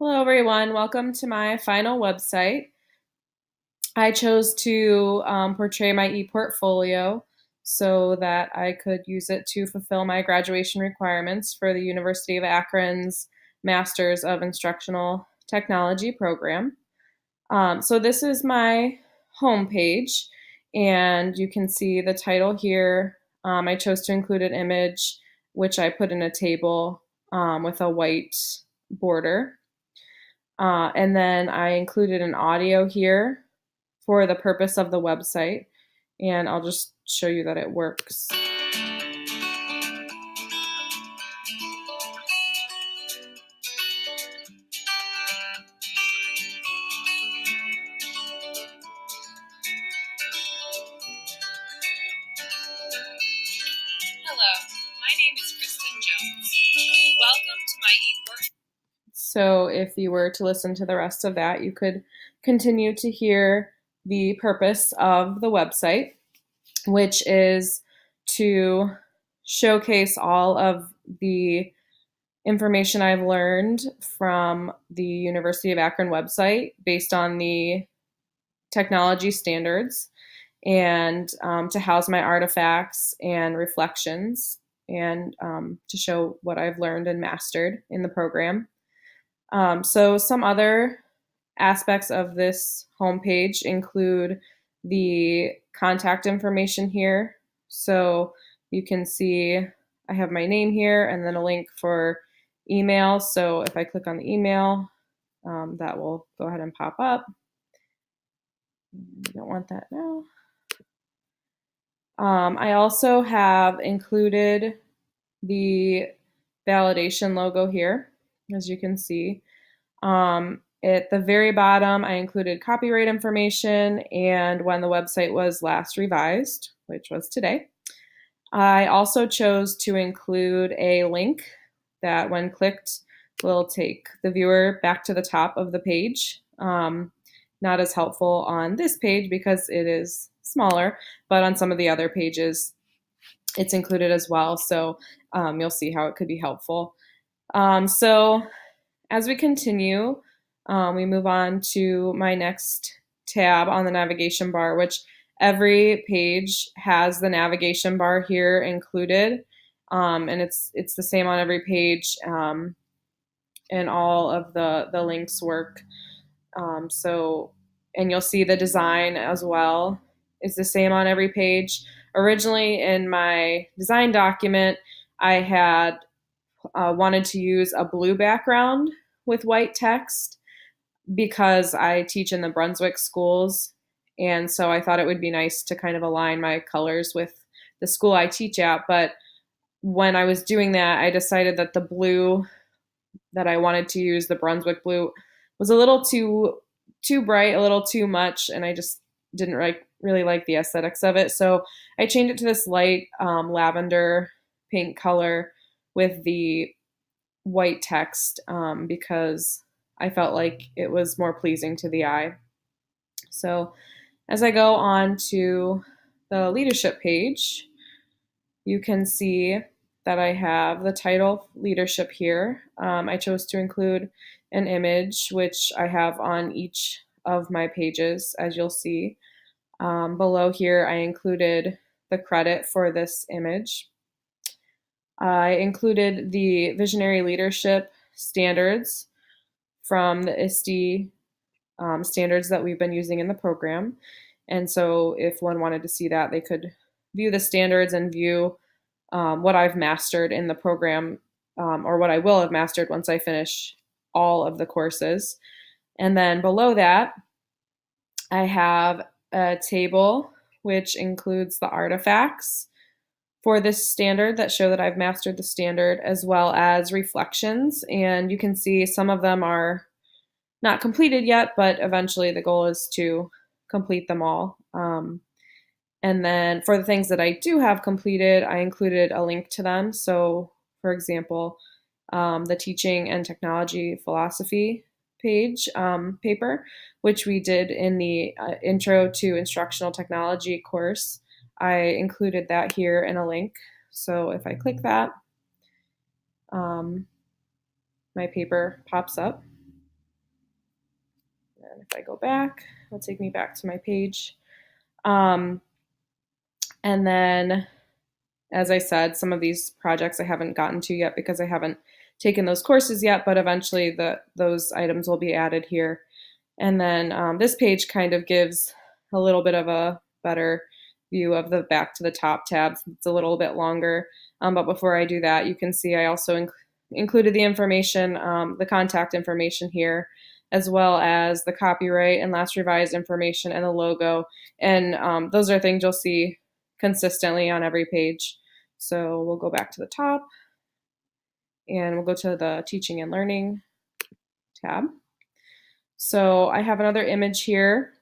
Hello, everyone. Welcome to my final website. I chose to portray my ePortfolio so that I could use it to fulfill my graduation requirements for the University of Akron's Masters of Instructional Technology program. So this is my homepage, and you can see the title here. I chose to include an image, which I put in a table with a white border. And then I included an audio here for the purpose of the website, and I'll just show you that it works. Hello, my name is Kristen Jones. Welcome to my ePortfolio. So if you were to listen to the rest of that, you could continue to hear the purpose of the website, which is to showcase all of the information I've learned from the University of Akron website based on the technology standards, and to house my artifacts and reflections, and to show what I've learned and mastered in the program. So some other aspects of this homepage include the contact information here. So you can see I have my name here and then a link for email. So if I click on the email, that will go ahead and pop up. We don't want that now. I also have included the validation logo here, as you can see. At the very bottom, I included copyright information and when the website was last revised, which was today. I also chose to include a link that, when clicked, will take the viewer back to the top of the page. Not as helpful on this page because it is smaller, but on some of the other pages, it's included as well. So you'll see how it could be helpful. So as we continue, we move on to my next tab on the navigation bar, which every page has the navigation bar here included, and it's the same on every page, and all of the links work. And you'll see the design as well is the same on every page. Originally, in my design document, I had wanted to use a blue background with white text because I teach in the Brunswick schools. And so I thought it would be nice to kind of align my colors with the school I teach at. But when I was doing that, I decided that the blue that I wanted to use, the Brunswick blue, was a little too bright, a little too much, and I just didn't really like the aesthetics of it. So I changed it to this light lavender pink color with the white text, because I felt like it was more pleasing to the eye. So as I go on to the leadership page, you can see that I have the title leadership here. I chose to include an image, which I have on each of my pages, as you'll see. Below here, I included the credit for this image. I included the visionary leadership standards from the ISTE standards that we've been using in the program. And so if one wanted to see that, they could view the standards and view what I've mastered in the program, or what I will have mastered once I finish all of the courses. And then below that, I have a table which includes the artifacts for this standard that show that I've mastered the standard, as well as reflections. And you can see some of them are not completed yet, but eventually the goal is to complete them all. And then for the things that I do have completed, I included a link to them. So, for example, the teaching and technology philosophy paper, which we did in the Intro to Instructional Technology course. I included that here in a link. So if I click that, my paper pops up. And if I go back, it'll take me back to my page. Um, and then, as I said, some of these projects I haven't gotten to yet because I haven't taken those courses yet, but eventually those items will be added here. And then this page kind of gives a little bit of a better view of the back to the top tabs. It's a little bit longer. But before I do that, you can see I also included the information, the contact information here, as well as the copyright and last revised information and the logo. And those are things you'll see consistently on every page. So we'll go back to the top and we'll go to the teaching and learning tab. So I have another image here.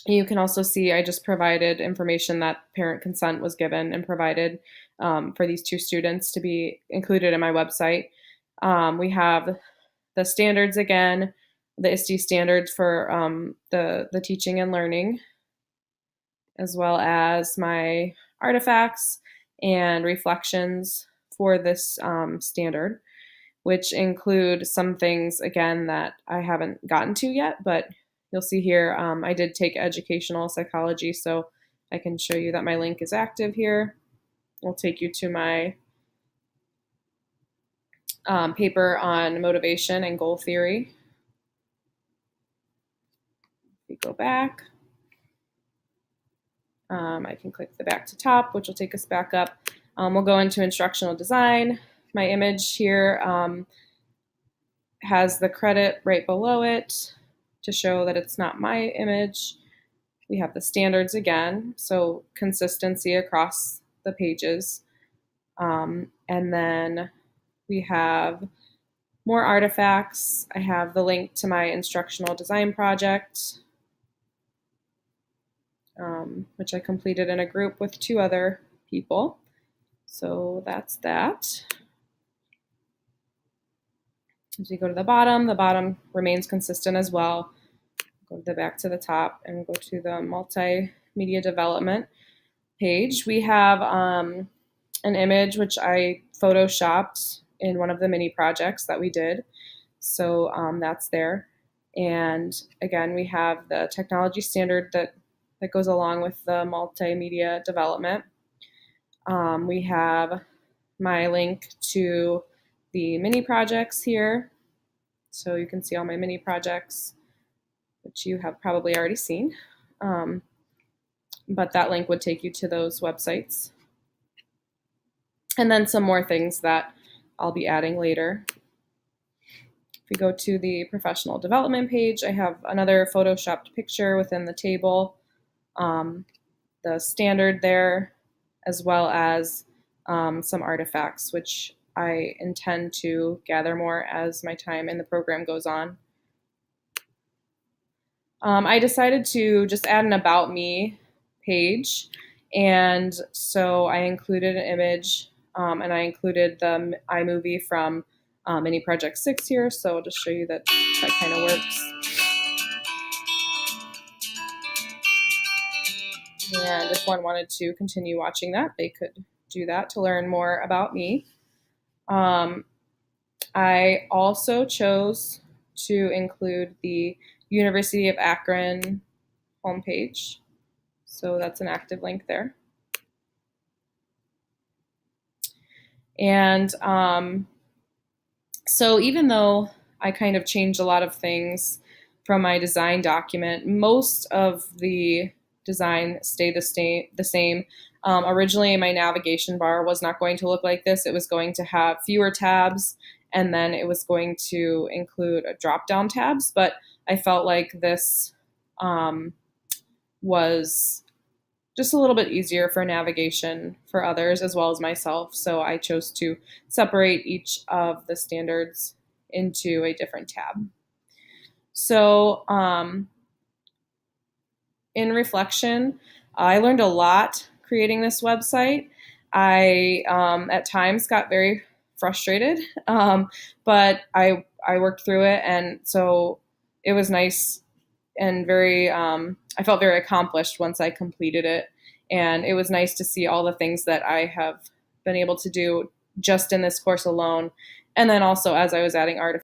You can also see I just provided information that parent consent was given and provided for these two students to be included in my website. We have the standards again, the ISTE standards for the teaching and learning, as well as my artifacts and reflections for this standard, which include some things, again, that I haven't gotten to yet, but you'll see here I did take educational psychology, so I can show you that my link is active here. It'll take you to my paper on motivation and goal theory. If we go back, I can click the back to top, which will take us back up. We'll go into instructional design. My image here has the credit right below it to show that it's not my image. We have the standards again, so consistency across the pages. And then we have more artifacts. I have the link to my instructional design project, which I completed in a group with 2 other people. So that's that. As we go to the bottom remains consistent as well. Go back to the top and go to the multimedia development page. We have an image which I photoshopped in one of the mini projects that we did. So that's there. And again, we have the technology standard that goes along with the multimedia development. We have my link to the mini projects here. So you can see all my mini projects, which you have probably already seen. But that link would take you to those websites. And then some more things that I'll be adding later. If we go to the professional development page, I have another photoshopped picture within the table, the standard there, as well as some artifacts, which I intend to gather more as my time in the program goes on. I decided to just add an About Me page, and so I included an image, and I included the iMovie from Mini Project 6 here, so I'll just show you that kind of works. And if one wanted to continue watching that, they could do that to learn more about me. I also chose to include the University of Akron homepage. So that's an active link there. And so even though I kind of changed a lot of things from my design document, most of the design stayed the same. Originally, my navigation bar was not going to look like this. It was going to have fewer tabs, and then it was going to include drop-down tabs. But I felt like this was just a little bit easier for navigation for others as well as myself. So I chose to separate each of the standards into a different tab. So in reflection, I learned a lot creating this website. I at times got very frustrated, but I worked through it, and so it was nice and very I felt very accomplished once I completed it, and it was nice to see all the things that I have been able to do just in this course alone, and then also as I was adding